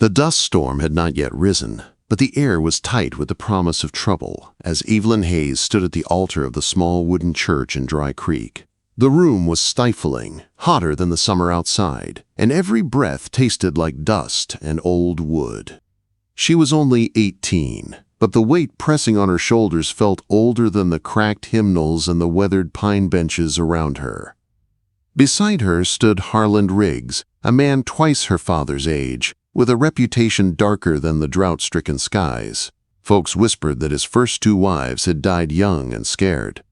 The dust storm had not yet risen, but the air was tight with the promise of trouble as Evelyn Hayes stood at the altar of the small wooden church in Dry Creek. The room was stifling, hotter than the summer outside, and every breath tasted like dust and old wood. She was only 18, but the weight pressing on her shoulders felt older than the cracked hymnals and the weathered pine benches around her. Beside her stood Harland Riggs, a man twice her father's age, with a reputation darker than the drought-stricken skies. Folks whispered that his first 2 wives had died young and scared.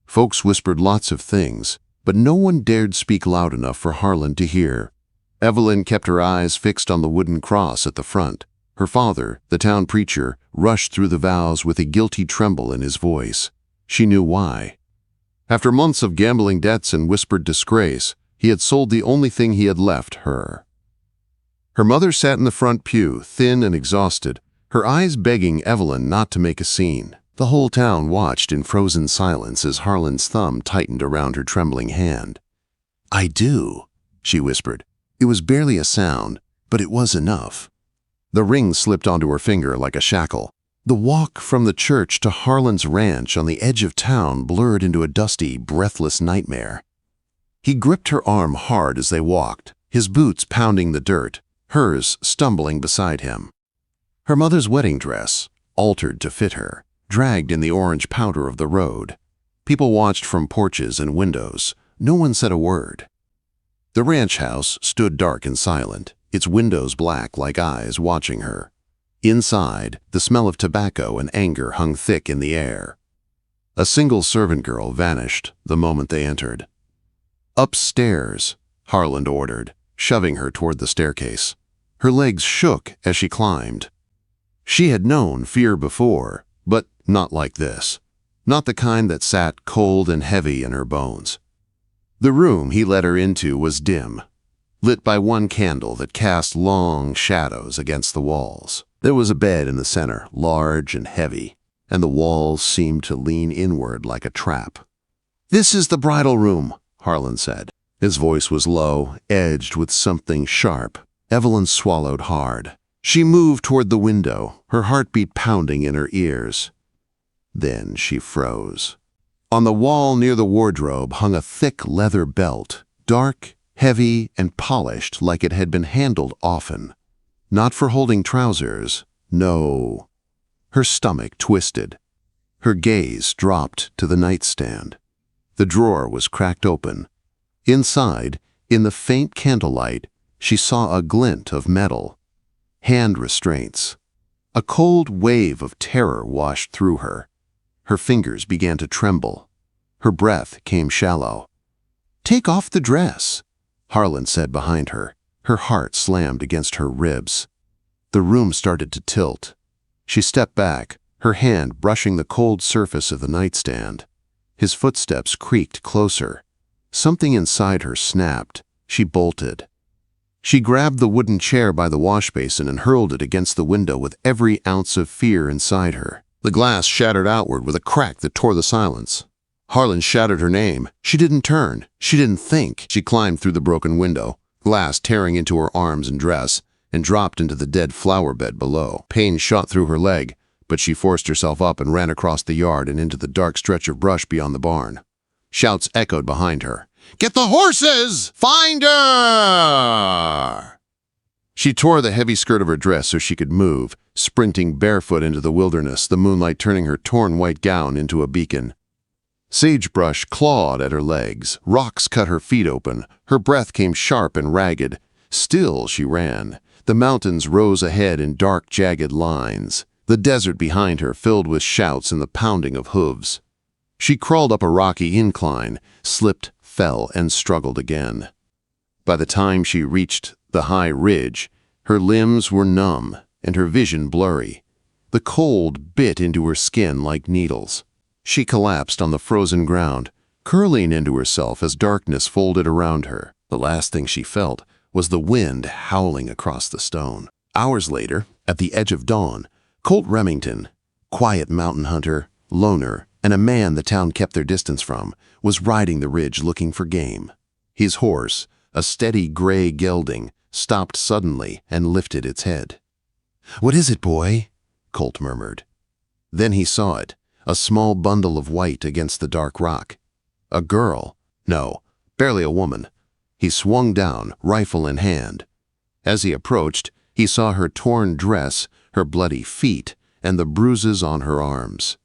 Folks whispered lots of things, but no one dared speak loud enough for Harland to hear. Evelyn kept her eyes fixed on the wooden cross at the front. Her father, the town preacher, rushed through the vows with a guilty tremble in his voice. She knew why. After months of gambling debts and whispered disgrace, he had sold the only thing he had left her. Her mother sat in the front pew, thin and exhausted, her eyes begging Evelyn not to make a scene. The whole town watched in frozen silence as Harland's thumb tightened around her trembling hand. "I do," she whispered. It was barely a sound, but it was enough. The ring slipped onto her finger like a shackle. The walk from the church to Harland's ranch on the edge of town blurred into a dusty, breathless nightmare. He gripped her arm hard as they walked, his boots pounding the dirt, hers stumbling beside him. Her mother's wedding dress, altered to fit her, dragged in the orange powder of the road. People watched from porches and windows. No one said a word. The ranch house stood dark and silent, its windows black like eyes watching her. Inside, the smell of tobacco and anger hung thick in the air. A single servant girl vanished the moment they entered. "Upstairs," Harland ordered, shoving her toward the staircase. Her legs shook as she climbed. She had known fear before, but not like this. Not the kind that sat cold and heavy in her bones. The room he led her into was dim, lit by one candle that cast long shadows against the walls. There was a bed in the center, large and heavy, and the walls seemed to lean inward like a trap. "This is the bridal room," Harland said. His voice was low, edged with something sharp. Evelyn swallowed hard. She moved toward the window, her heartbeat pounding in her ears. Then she froze. On the wall near the wardrobe hung a thick leather belt, dark, heavy, and polished like it had been handled often. Not for holding trousers, no. Her stomach twisted. Her gaze dropped to the nightstand. The drawer was cracked open. Inside, in the faint candlelight, she saw a glint of metal. Hand restraints. A cold wave of terror washed through her. Her fingers began to tremble. Her breath came shallow. "Take off the dress," Harland said behind her. Her heart slammed against her ribs. The room started to tilt. She stepped back, her hand brushing the cold surface of the nightstand. His footsteps creaked closer. Something inside her snapped. She bolted. She grabbed the wooden chair by the wash basin and hurled it against the window with every ounce of fear inside her. The glass shattered outward with a crack that tore the silence. Harland shouted her name. She didn't turn. She didn't think. She climbed through the broken window, glass tearing into her arms and dress, and dropped into the dead flower bed below. Pain shot through her leg, but she forced herself up and ran across the yard and into the dark stretch of brush beyond the barn. Shouts echoed behind her. "Get the horses! Find her!" She tore the heavy skirt of her dress so she could move, sprinting barefoot into the wilderness, the moonlight turning her torn white gown into a beacon. Sagebrush clawed at her legs, rocks cut her feet open, her breath came sharp and ragged. Still she ran. The mountains rose ahead in dark, jagged lines, the desert behind her filled with shouts and the pounding of hooves. She crawled up a rocky incline, slipped, fell, and struggled again. By the time she reached the high ridge, her limbs were numb and her vision blurry. The cold bit into her skin like needles. She collapsed on the frozen ground, curling into herself as darkness folded around her. The last thing she felt was the wind howling across the stone. Hours later, at the edge of dawn, Colt Remington, quiet mountain hunter, loner, and a man the town kept their distance from, was riding the ridge looking for game. His horse, a steady gray gelding, stopped suddenly and lifted its head. "What is it, boy?" Colt murmured. Then he saw it, a small bundle of white against the dark rock. A girl. No, barely a woman. He swung down, rifle in hand. As he approached, he saw her torn dress, her bloody feet, and the bruises on her arms.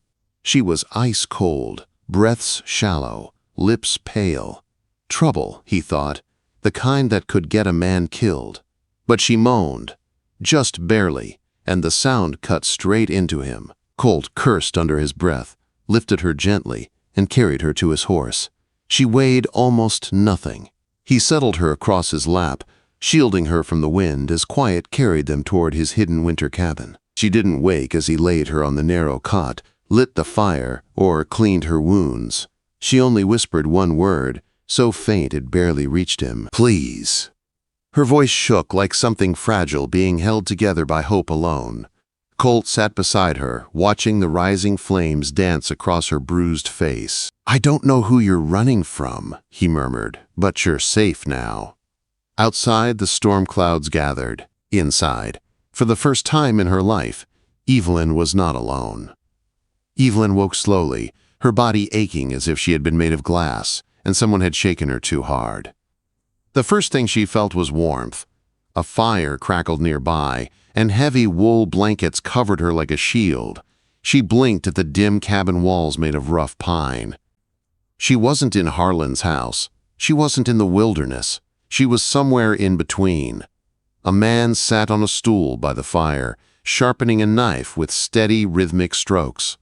She was ice cold, breaths shallow, lips pale. Trouble, he thought, the kind that could get a man killed. But she moaned, just barely, and the sound cut straight into him. Colt cursed under his breath, lifted her gently, and carried her to his horse. She weighed almost nothing. He settled her across his lap, shielding her from the wind as quiet carried them toward his hidden winter cabin. She didn't wake as he laid her on the narrow cot, lit the fire, or cleaned her wounds. She only whispered one word, so faint it barely reached him. "Please." Her voice shook like something fragile being held together by hope alone. Colt sat beside her, watching the rising flames dance across her bruised face. "I don't know who you're running from," he murmured, "but you're safe now." Outside, the storm clouds gathered. Inside, for the first time in her life, Evelyn was not alone. Evelyn woke slowly, her body aching as if she had been made of glass, and someone had shaken her too hard. The first thing she felt was warmth. A fire crackled nearby, and heavy wool blankets covered her like a shield. She blinked at the dim cabin walls made of rough pine. She wasn't in Harlan's house. She wasn't in the wilderness. She was somewhere in between. A man sat on a stool by the fire, sharpening a knife with steady, rhythmic strokes.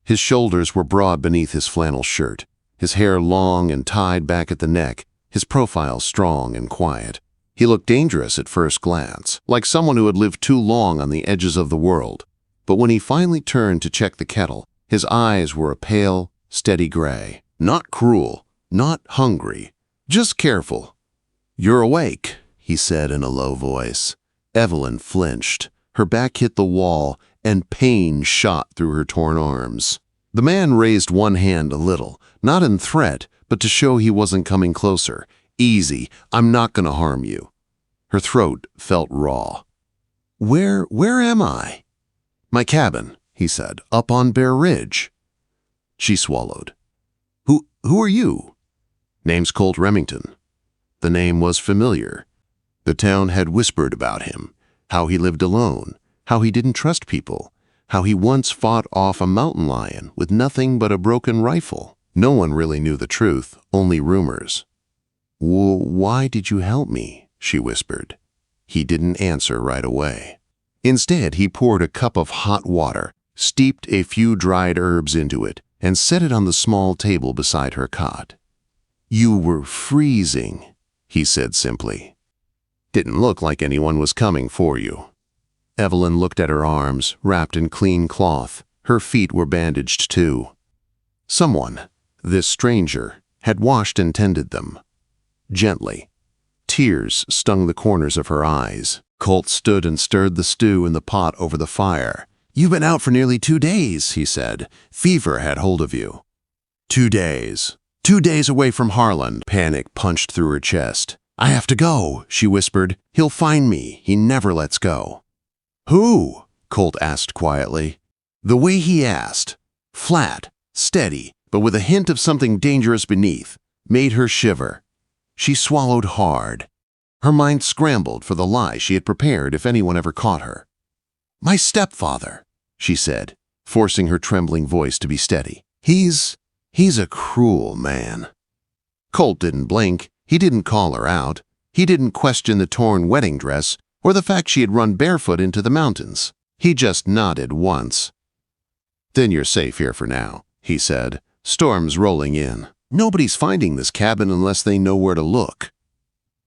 His shoulders were broad beneath his flannel shirt, his hair long and tied back at the neck, his profile strong and quiet. He looked dangerous at first glance, like someone who had lived too long on the edges of the world. But when he finally turned to check the kettle, his eyes were a pale, steady gray. Not cruel, not hungry, just careful. "You're awake," he said in a low voice. Evelyn flinched. Her back hit the wall, and pain shot through her torn arms. The man raised one hand a little, not in threat, but to show he wasn't coming closer. "Easy, I'm not gonna harm you." Her throat felt raw. Where am I?" "My cabin," he said, "up on Bear Ridge." She swallowed. Who are you?" "Name's Colt Remington." The name was familiar. The town had whispered about him, how he lived alone, how he didn't trust people, how he once fought off a mountain lion with nothing but a broken rifle. No one really knew the truth, only rumors. "Why did you help me?" she whispered. He didn't answer right away. Instead, he poured a cup of hot water, steeped a few dried herbs into it, and set it on the small table beside her cot. "You were freezing," he said simply. "Didn't look like anyone was coming for you." Evelyn looked at her arms, wrapped in clean cloth. Her feet were bandaged too. Someone, this stranger, had washed and tended them. Gently. Tears stung the corners of her eyes. Colt stood and stirred the stew in the pot over the fire. "You've been out for nearly 2 days," he said. "Fever had hold of you." 2 days. 2 days away from Harlan. Panic punched through her chest. "I have to go," she whispered. "He'll find me. He never lets go." "Who?" Colt asked quietly. The way he asked, flat, steady, but with a hint of something dangerous beneath, made her shiver. She swallowed hard. Her mind scrambled for the lie she had prepared if anyone ever caught her. "My stepfather," she said, forcing her trembling voice to be steady. He's a cruel man." Colt didn't blink. He didn't call her out. He didn't question the torn wedding dress or the fact she had run barefoot into the mountains. He just nodded once. "Then you're safe here for now," he said. "Storm's rolling in. Nobody's finding this cabin unless they know where to look."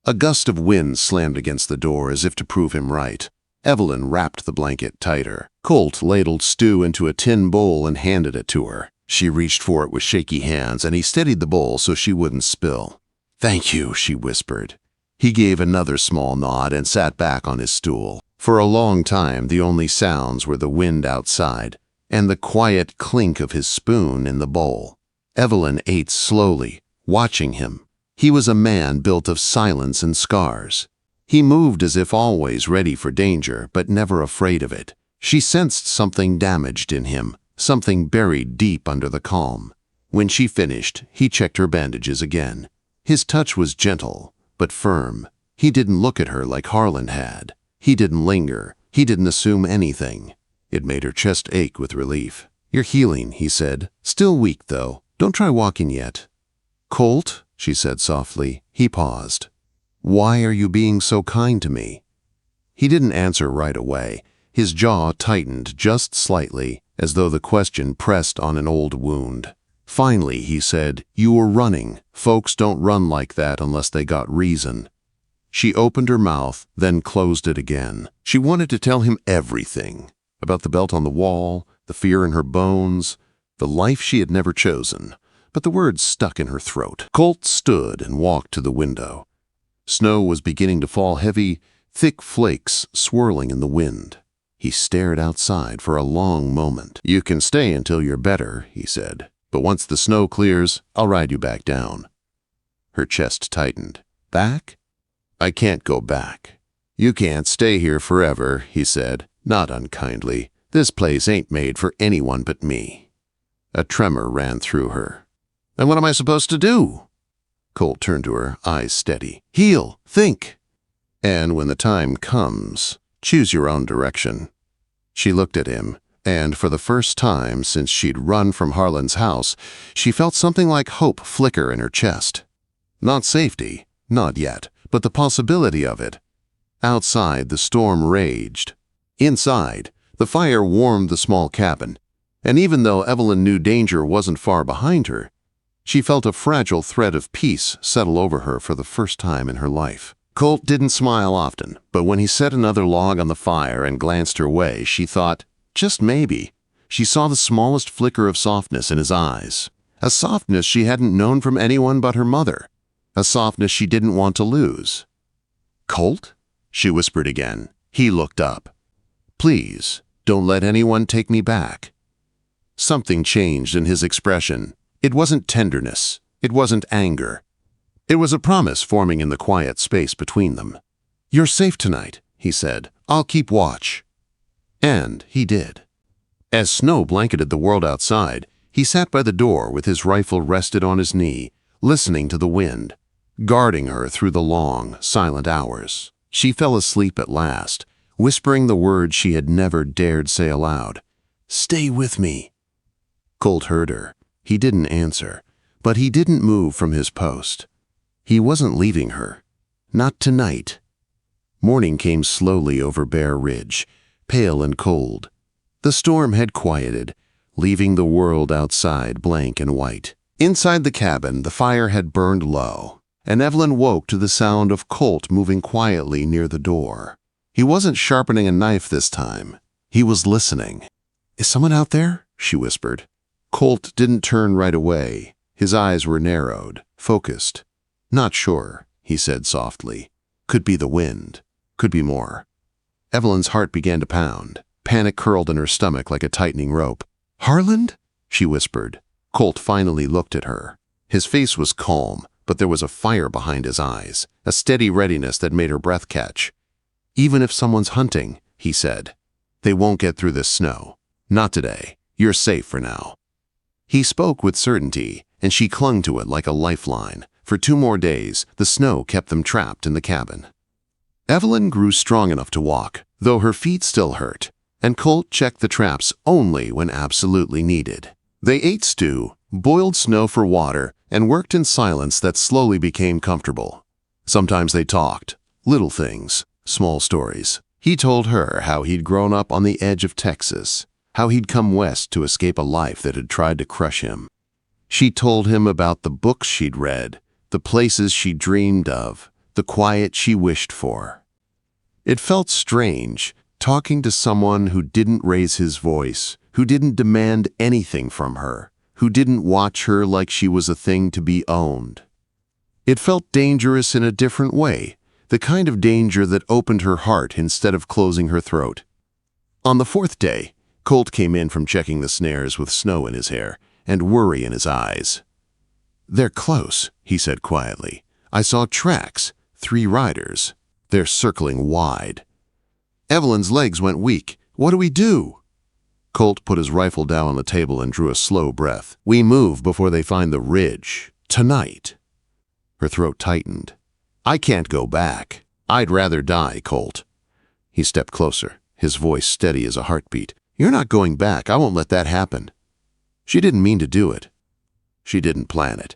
A gust of wind slammed against the door as if to prove him right. Evelyn wrapped the blanket tighter. Colt ladled stew into a tin bowl and handed it to her. She reached for it with shaky hands, and he steadied the bowl so she wouldn't spill. "Thank you," she whispered. He gave another small nod and sat back on his stool. For a long time, the only sounds were the wind outside and the quiet clink of his spoon in the bowl. Evelyn ate slowly, watching him. He was a man built of silence and scars. He moved as if always ready for danger, but never afraid of it. She sensed something damaged in him, something buried deep under the calm. When she finished, he checked her bandages again. His touch was gentle, but firm. He didn't look at her like Harlan had. He didn't linger. He didn't assume anything. It made her chest ache with relief. "You're healing," he said. "Still weak, though. Don't try walking yet." "Colt," she said softly. He paused. "Why are you being so kind to me?" He didn't answer right away. His jaw tightened just slightly, as though the question pressed on an old wound. Finally, he said, "You were running. Folks don't run like that unless they got reason." She opened her mouth, then closed it again. She wanted to tell him everything. About the belt on the wall, the fear in her bones, the life she had never chosen. But the words stuck in her throat. Colt stood and walked to the window. Snow was beginning to fall heavy, thick flakes swirling in the wind. He stared outside for a long moment. "You can stay until you're better," he said. "But once the snow clears, I'll ride you back down." Her chest tightened. "Back?" "I can't go back." "You can't stay here forever," he said, not unkindly. "This place ain't made for anyone but me." A tremor ran through her. "And what am I supposed to do?" Colt turned to her, eyes steady. "Heal. Think. And when the time comes, choose your own direction." She looked at him, and for the first time since she'd run from Harlan's house, she felt something like hope flicker in her chest. Not safety, not yet, but the possibility of it. Outside, the storm raged. Inside, the fire warmed the small cabin, and even though Evelyn knew danger wasn't far behind her, she felt a fragile thread of peace settle over her for the first time in her life. Colt didn't smile often, but when he set another log on the fire and glanced her way, she thought, just maybe, she saw the smallest flicker of softness in his eyes. A softness she hadn't known from anyone but her mother. A softness she didn't want to lose. "Colt?" she whispered again. He looked up. "Please, don't let anyone take me back." Something changed in his expression. It wasn't tenderness. It wasn't anger. It was a promise forming in the quiet space between them. "You're safe tonight," he said. "I'll keep watch." And he did. As snow blanketed the world outside, he sat by the door with his rifle rested on his knee, listening to the wind, guarding her through the long, silent hours. She fell asleep at last, whispering the words she had never dared say aloud. "Stay with me." Colt heard her. He didn't answer, but he didn't move from his post. He wasn't leaving her. Not tonight. Morning came slowly over Bear Ridge, pale and cold. The storm had quieted, leaving the world outside blank and white. Inside the cabin, the fire had burned low, and Evelyn woke to the sound of Colt moving quietly near the door. He wasn't sharpening a knife this time. He was listening. "Is someone out there?" she whispered. Colt didn't turn right away. His eyes were narrowed, focused. "Not sure," he said softly. "Could be the wind. Could be more." Evelyn's heart began to pound. Panic curled in her stomach like a tightening rope. "Harlan?" she whispered. Colt finally looked at her. His face was calm, but there was a fire behind his eyes, a steady readiness that made her breath catch. "Even if someone's hunting," he said, "they won't get through this snow. Not today. You're safe for now." He spoke with certainty, and she clung to it like a lifeline. For 2 more days, the snow kept them trapped in the cabin. Evelyn grew strong enough to walk, though her feet still hurt, and Colt checked the traps only when absolutely needed. They ate stew, boiled snow for water, and worked in silence that slowly became comfortable. Sometimes they talked, little things, small stories. He told her how he'd grown up on the edge of Texas, how he'd come west to escape a life that had tried to crush him. She told him about the books she'd read, the places she dreamed of, the quiet she wished for. It felt strange, talking to someone who didn't raise his voice, who didn't demand anything from her, who didn't watch her like she was a thing to be owned. It felt dangerous in a different way, the kind of danger that opened her heart instead of closing her throat. On the 4th day, Colt came in from checking the snares with snow in his hair and worry in his eyes. "They're close," he said quietly. "I saw tracks, 3 riders." They're circling wide. Evelyn's legs went weak. What do we do? Colt put his rifle down on the table and drew a slow breath. We move before they find the ridge. Tonight. Her throat tightened. I can't go back. I'd rather die, Colt. He stepped closer, his voice steady as a heartbeat. You're not going back. I won't let that happen. She didn't mean to do it. She didn't plan it.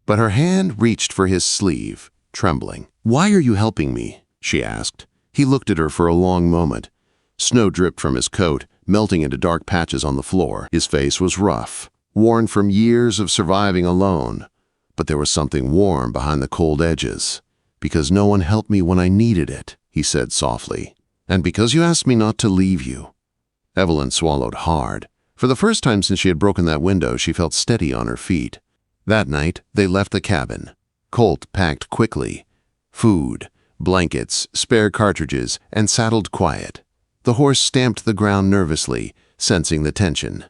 But her hand reached for his sleeve, trembling. Why are you helping me? She asked. He looked at her for a long moment. Snow dripped from his coat, melting into dark patches on the floor. His face was rough, worn from years of surviving alone. But there was something warm behind the cold edges. Because no one helped me when I needed it, he said softly. And because you asked me not to leave you. Evelyn swallowed hard. For the first time since she had broken that window, she felt steady on her feet. That night, they left the cabin. Colt packed quickly. Food, blankets, spare cartridges, and saddled quiet. The horse stamped the ground nervously, sensing the tension.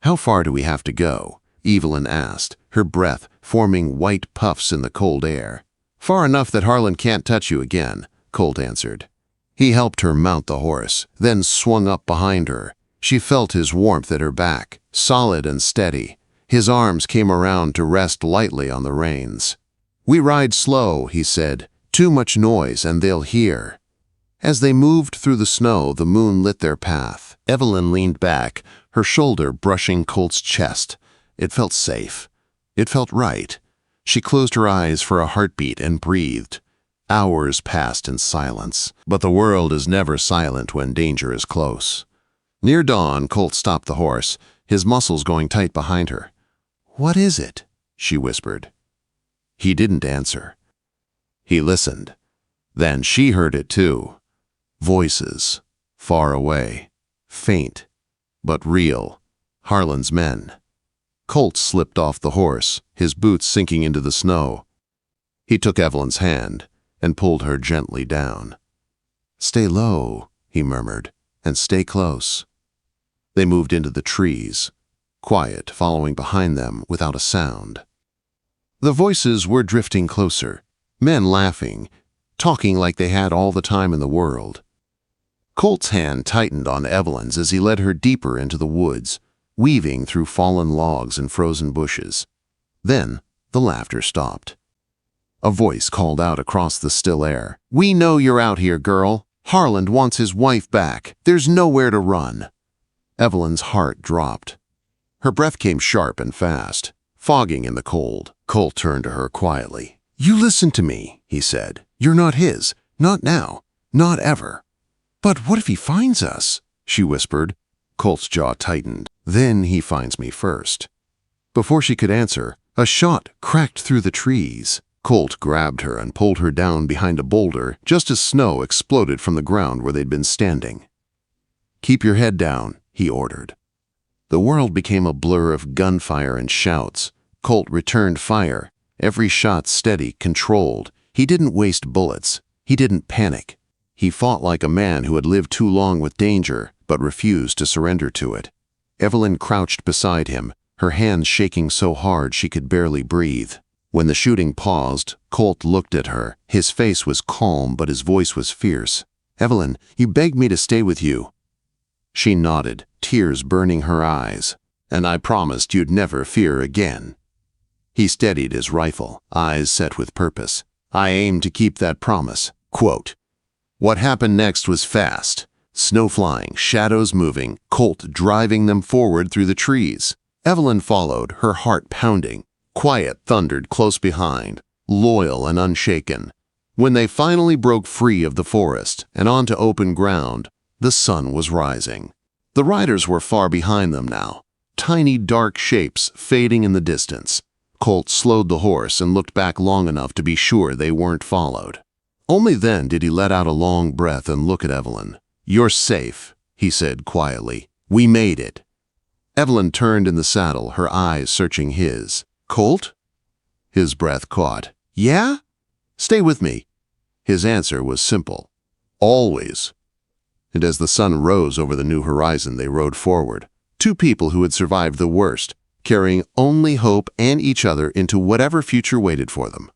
How far do we have to go? Evelyn asked, her breath forming white puffs in the cold air. Far enough that Harlan can't touch you again, Colt answered. He helped her mount the horse, then swung up behind her. She felt his warmth at her back, solid and steady. His arms came around to rest lightly on the reins. We ride slow, he said. Too much noise and they'll hear. As they moved through the snow, the moon lit their path. Evelyn leaned back, her shoulder brushing Colt's chest. It felt safe. It felt right. She closed her eyes for a heartbeat and breathed. Hours passed in silence, but the world is never silent when danger is close. Near dawn, Colt stopped the horse, his muscles going tight behind her. What is it? She whispered. He didn't answer. He listened. Then she heard it too. Voices, far away, faint, but real. Harlan's men. Colt slipped off the horse, his boots sinking into the snow. He took Evelyn's hand and pulled her gently down. Stay low, he murmured, and stay close. They moved into the trees, quiet following behind them without a sound. The voices were drifting closer, men laughing, talking like they had all the time in the world. Colt's hand tightened on Evelyn's as he led her deeper into the woods, weaving through fallen logs and frozen bushes. Then the laughter stopped. A voice called out across the still air. We know you're out here, girl. Harlan wants his wife back. There's nowhere to run. Evelyn's heart dropped. Her breath came sharp and fast, fogging in the cold. Colt turned to her quietly. You listen to me, he said. You're not his. Not now. Not ever. But what if he finds us? She whispered. Colt's jaw tightened. Then he finds me first. Before she could answer, a shot cracked through the trees. Colt grabbed her and pulled her down behind a boulder just as snow exploded from the ground where they'd been standing. Keep your head down, he ordered. The world became a blur of gunfire and shouts. Colt returned fire, every shot steady, controlled. He didn't waste bullets. He didn't panic. He fought like a man who had lived too long with danger, but refused to surrender to it. Evelyn crouched beside him, her hands shaking so hard she could barely breathe. When the shooting paused, Colt looked at her. His face was calm, but his voice was fierce. Evelyn, you begged me to stay with you. She nodded, tears burning her eyes. And I promised you'd never fear again. He steadied his rifle, eyes set with purpose. I aim to keep that promise. Quote. What happened next was fast. Snow flying, shadows moving, Colt driving them forward through the trees. Evelyn followed, her heart pounding. Quiet thundered close behind, loyal and unshaken. When they finally broke free of the forest and onto open ground, the sun was rising. The riders were far behind them now, tiny dark shapes fading in the distance. Colt slowed the horse and looked back long enough to be sure they weren't followed. Only then did he let out a long breath and look at Evelyn. You're safe, he said quietly. We made it. Evelyn turned in the saddle, her eyes searching his. Colt? His breath caught. Yeah? Stay with me. His answer was simple. Always. And as the sun rose over the new horizon, they rode forward. Two people who had survived the worst, carrying only hope and each other into whatever future waited for them.